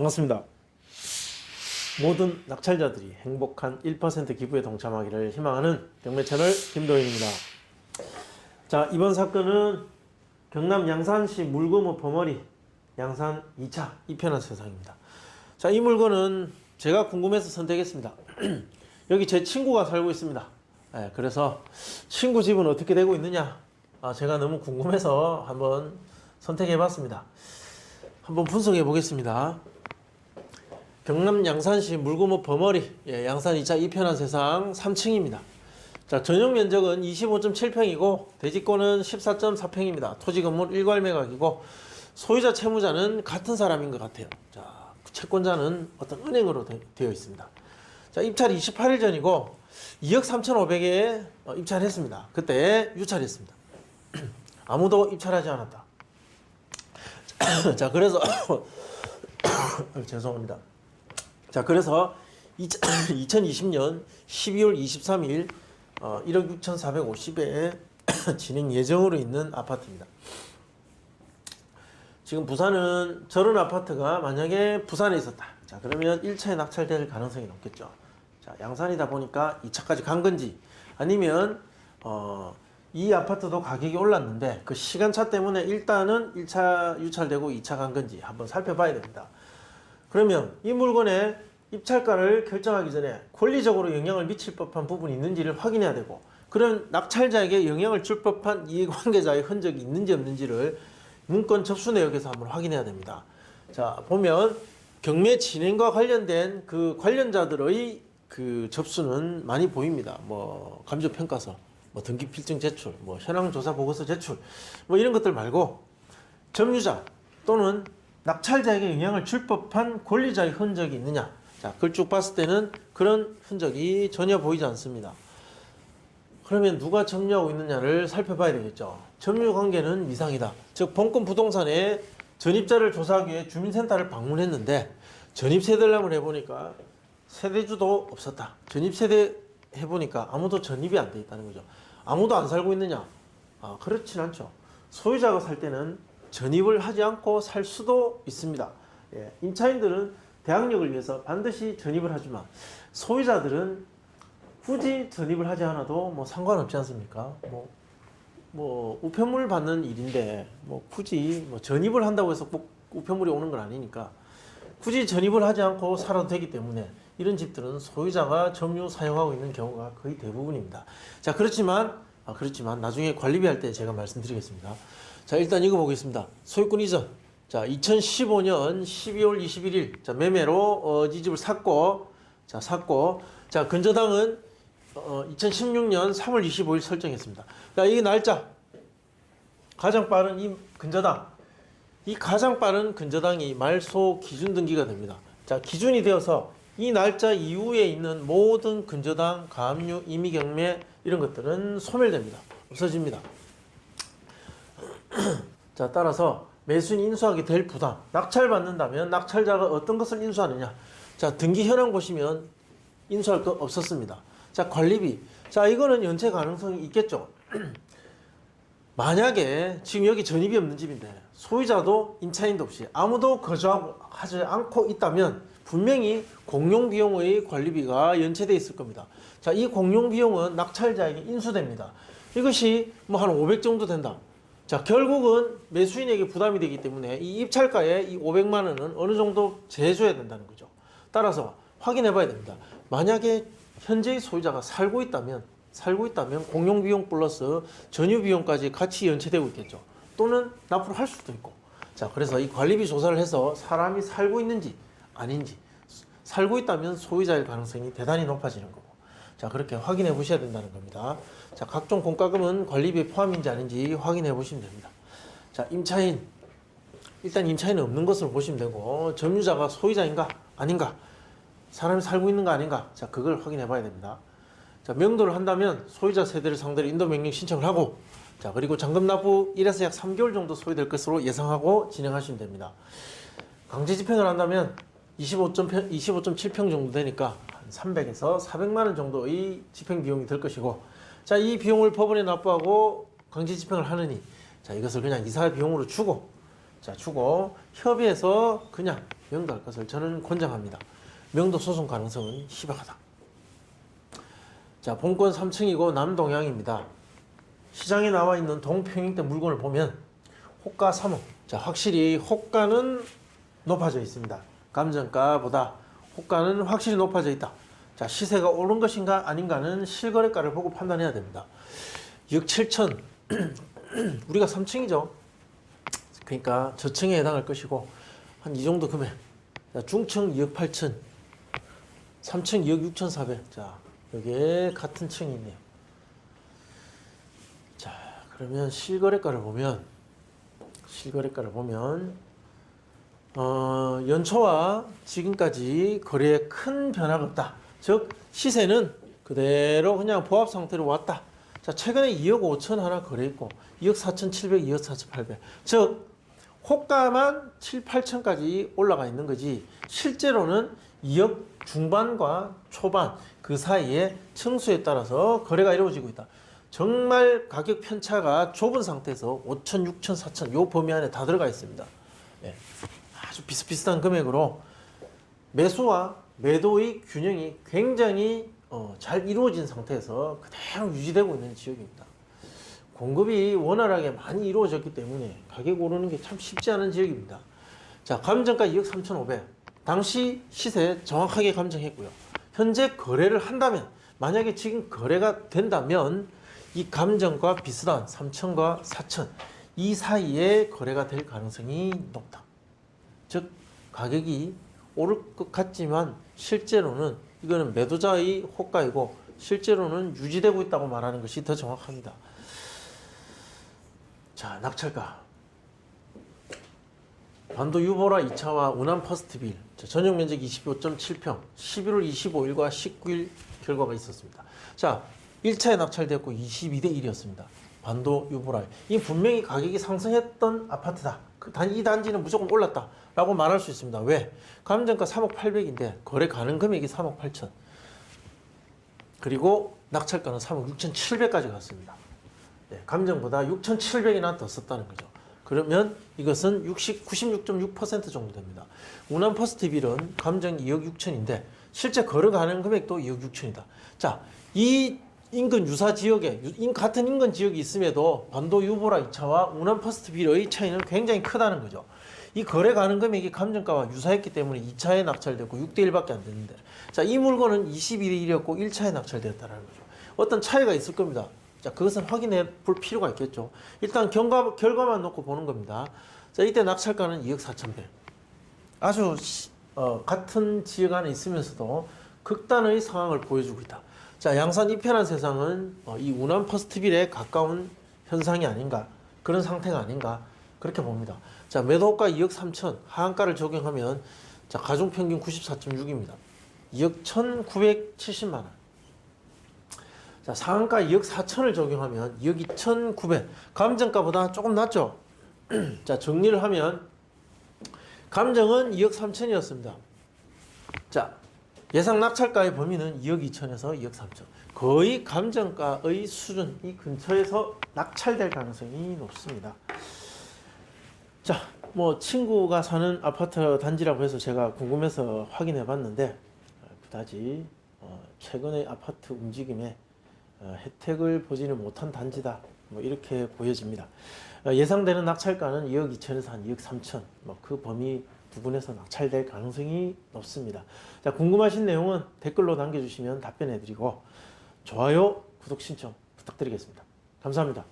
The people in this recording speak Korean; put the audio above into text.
반갑습니다. 모든 낙찰자들이 행복한 1% 기부에 동참하기를 희망하는 경매 채널 김도인입니다. 자, 이번 사건은 경남 양산시 물고무 버머리 양산 2차 이편한 세상입니다. 자, 이 물건은 제가 궁금해서 선택했습니다. 여기 제 친구가 살고 있습니다. 그래서 친구 집은 어떻게 되고 있느냐, 제가 너무 궁금해서 한번 선택해 봤습니다. 한번 분석해 보겠습니다. 경남 양산시 물고무 버머리 양산 2차 이편한 세상 3층입니다. 자, 전용 면적은 25.7평이고 대지권은 14.4평입니다. 토지 건물 일괄 매각이고 소유자 채무자는 같은 사람인 것 같아요. 자, 채권자는 어떤 은행으로 되어 있습니다. 자, 입찰 28일 전이고 2억 3,500에 입찰했습니다. 그때 유찰했습니다. 아무도 입찰하지 않았다. 자, 그래서 죄송합니다. 자, 그래서 2020년 12월 23일 1억 6,450에 진행 예정으로 있는 아파트입니다. 지금 부산은 저런 아파트가 만약에 부산에 있었다. 자, 그러면 1차에 낙찰될 가능성이 높겠죠. 자, 양산이다 보니까 2차까지 간 건지, 아니면 이 아파트도 가격이 올랐는데 그 시간차 때문에 일단은 1차 유찰되고 2차 간 건지 한번 살펴봐야 됩니다. 그러면 이 물건의 입찰가를 결정하기 전에 권리적으로 영향을 미칠 법한 부분이 있는지를 확인해야 되고, 그런 낙찰자에게 영향을 줄 법한 이해관계자의 흔적이 있는지 없는지를 문건 접수 내역에서 한번 확인해야 됩니다. 자, 보면 경매 진행과 관련된 그 관련자들의 그 접수는 많이 보입니다. 뭐 감정평가서, 뭐 등기 필증 제출, 뭐 현황 조사 보고서 제출, 뭐 이런 것들 말고 점유자 또는 낙찰자에게 영향을 줄 법한 권리자의 흔적이 있느냐. 자, 그걸 쭉 봤을 때는 그런 흔적이 전혀 보이지 않습니다. 그러면 누가 점유하고 있느냐를 살펴봐야 되겠죠. 점유 관계는 미상이다. 즉, 본권 부동산에 전입자를 조사하기 위해 주민센터를 방문했는데 전입세대를 해보니까 세대주도 없었다. 전입세대 해보니까 아무도 전입이 안 돼 있다는 거죠. 아무도 안 살고 있느냐? 그렇진 않죠. 소유자가 살 때는 전입을 하지 않고 살 수도 있습니다. 임차인들은 대항력을 위해서 반드시 전입을 하지만 소유자들은 굳이 전입을 하지 않아도 뭐 상관없지 않습니까? 뭐 우편물 받는 일인데 뭐 굳이 뭐 전입을 한다고 해서 꼭 우편물이 오는 건 아니니까 굳이 전입을 하지 않고 살아도 되기 때문에 이런 집들은 소유자가 점유 사용하고 있는 경우가 거의 대부분입니다. 자, 그렇지만 나중에 관리비 할 때 제가 말씀드리겠습니다. 자, 일단 이거 보겠습니다. 소유권 이전. 자, 2015년 12월 21일 자, 매매로 이 집을 샀고, 자, 근저당은 2016년 3월 25일 설정했습니다. 자, 이 날짜 가장 빠른 이 근저당, 이 가장 빠른 근저당이 말소 기준 등기가 됩니다. 자, 기준이 되어서 이 날짜 이후에 있는 모든 근저당, 가압류, 임의경매 이런 것들은 소멸됩니다. 없어집니다. 자, 따라서 매수인이 인수하게 될 부담, 낙찰받는다면 낙찰자가 어떤 것을 인수하느냐. 자, 등기 현황 보시면 인수할 거 없었습니다. 자, 관리비. 자, 이거는 연체 가능성이 있겠죠. 만약에 지금 여기 전입이 없는 집인데 소유자도 임차인도 없이 아무도 거주하지 않고 있다면 분명히 공용비용의 관리비가 연체되어 있을 겁니다. 자, 이 공용비용은 낙찰자에게 인수됩니다. 이것이 뭐 한 500 정도 된다. 자, 결국은 매수인에게 부담이 되기 때문에 이 입찰가에 이 500만 원은 어느 정도 제해줘야 된다는 거죠. 따라서 확인해 봐야 됩니다. 만약에 현재의 소유자가 살고 있다면 공용비용 플러스 전유비용까지 같이 연체되고 있겠죠. 또는 납부를 할 수도 있고. 자, 그래서 이 관리비 조사를 해서 사람이 살고 있는지 아닌지, 살고 있다면 소유자일 가능성이 대단히 높아지는 거고. 자, 그렇게 확인해 보셔야 된다는 겁니다. 자, 각종 공과금은 관리비에 포함인지 아닌지 확인해 보시면 됩니다. 자, 임차인. 일단 임차인은 없는 것으로 보시면 되고, 점유자가 소유자인가 아닌가, 사람이 살고 있는가 아닌가, 자, 그걸 확인해 봐야 됩니다. 자, 명도를 한다면 소유자 세대를 상대로 인도명령 신청을 하고, 자, 그리고 잔금 납부 1에서 약 3개월 정도 소요될 것으로 예상하고 진행하시면 됩니다. 강제 집행을 한다면 25.7평 정도 되니까 한 300에서 400만 원 정도의 집행 비용이 들 것이고, 자, 이 비용을 법원에 납부하고 강제 집행을 하느니, 자, 이것을 그냥 이사 비용으로 주고 협의해서 그냥 연가할 것을 저는 권장합니다. 명도 소송 가능성은 희박하다. 자, 본권 3층이고 남동향입니다. 시장에 나와 있는 동평형대 물건을 보면 호가 3억. 자, 확실히 호가는 높아져 있습니다. 감정가보다 호가는 확실히 높아져 있다. 자, 시세가 오른 것인가 아닌가는 실거래가를 보고 판단해야 됩니다. 6억 7천 우리가 3층이죠. 그러니까 저층에 해당할 것이고 한 이 정도 금액. 자, 중층 2억 8천, 3층 2억 6,400. 자, 여기에 같은 층이 있네요. 자, 그러면 실거래가를 보면 연초와 지금까지 거래에 큰 변화가 없다. 즉 시세는 그대로 그냥 보합 상태로 왔다. 자, 최근에 2억 5천 하나 거래했고 2억 4,700, 2억 4,800. 즉 호가만 7, 8천까지 올라가 있는 거지 실제로는 2억 중반과 초반 그 사이에 층수에 따라서 거래가 이루어지고 있다. 정말 가격 편차가 좁은 상태에서 5천, 6천, 4천 요 범위 안에 다 들어가 있습니다. 네. 아주 비슷비슷한 금액으로 매수와 매도의 균형이 굉장히 잘 이루어진 상태에서 그대로 유지되고 있는 지역입니다. 공급이 원활하게 많이 이루어졌기 때문에 가격 오르는 게 참 쉽지 않은 지역입니다. 자, 감정가 2억 3,500. 당시 시세 정확하게 감정했고요. 현재 거래를 한다면 만약에 지금 거래가 된다면 이 감정과 비슷한 3천과 4천 이 사이에 거래가 될 가능성이 높다. 즉 가격이 오를 것 같지만 실제로는 이거는 매도자의 호가이고 실제로는 유지되고 있다고 말하는 것이 더 정확합니다. 자, 낙찰가 반도 유보라 2차와 운암 퍼스트빌 전용 면적 25.7평 11월 25일과 19일 결과가 있었습니다. 자, 1차에 낙찰되었고 22대 1이었습니다. 반도 유보라 이 분명히 가격이 상승했던 아파트다. 이 단지는 무조건 올랐다 라고 말할 수 있습니다. 왜? 감정가 3억 8백인데 거래 가능 금액이 3억 8천 그리고 낙찰가는 3억 6천 7백까지 갔습니다. 네, 감정보다 6,700이나 더 썼다는 거죠. 그러면 이것은 96.6% 정도 됩니다. 운암 퍼스트빌은 감정 2억 6천인데 실제 거래 가능 금액도 2억 6천이다. 자, 이 인근 유사 지역에 같은 인근 지역이 있음에도 반도 유보라 2차와 운암 퍼스트빌의 차이는 굉장히 크다는 거죠. 이 거래 가능 금액이 감정가와 유사했기 때문에 2차에 낙찰됐고 6대 1밖에 안 됐는데 자, 이 물건은 22대 1이었고 1차에 낙찰되었다는 거죠. 어떤 차이가 있을 겁니다. 자, 그것은 확인해 볼 필요가 있겠죠. 일단 결과만 놓고 보는 겁니다. 자, 이때 낙찰가는 2억 4,100. 아주 같은 지역 안에 있으면서도 극단의 상황을 보여주고 있다. 자, 양산 이편한 세상은 이 운암 퍼스트빌에 가까운 현상이 아닌가, 그런 상태가 아닌가 그렇게 봅니다. 자, 매도가 2억 3천 하한가를 적용하면 자, 가중평균 94.6입니다. 2억 1,970만 원. 자, 상한가 2억 4천을 적용하면 2억 2,900. 감정가보다 조금 낮죠. 자, 정리를 하면 감정은 2억 3천이었습니다. 자, 예상 낙찰가의 범위는 2억 2천에서 2억 3천. 거의 감정가의 수준 이 근처에서 낙찰될 가능성이 높습니다. 자, 뭐 친구가 사는 아파트 단지라고 해서 제가 궁금해서 확인해 봤는데 그다지 최근의 아파트 움직임에 혜택을 보지는 못한 단지다. 뭐 이렇게 보여집니다. 예상되는 낙찰가는 2억 2천에서 한 2억 3천. 뭐 그 범위 부분에서 낙찰될 가능성이 높습니다. 자, 궁금하신 내용은 댓글로 남겨주시면 답변해 드리고 좋아요, 구독 신청 부탁드리겠습니다. 감사합니다.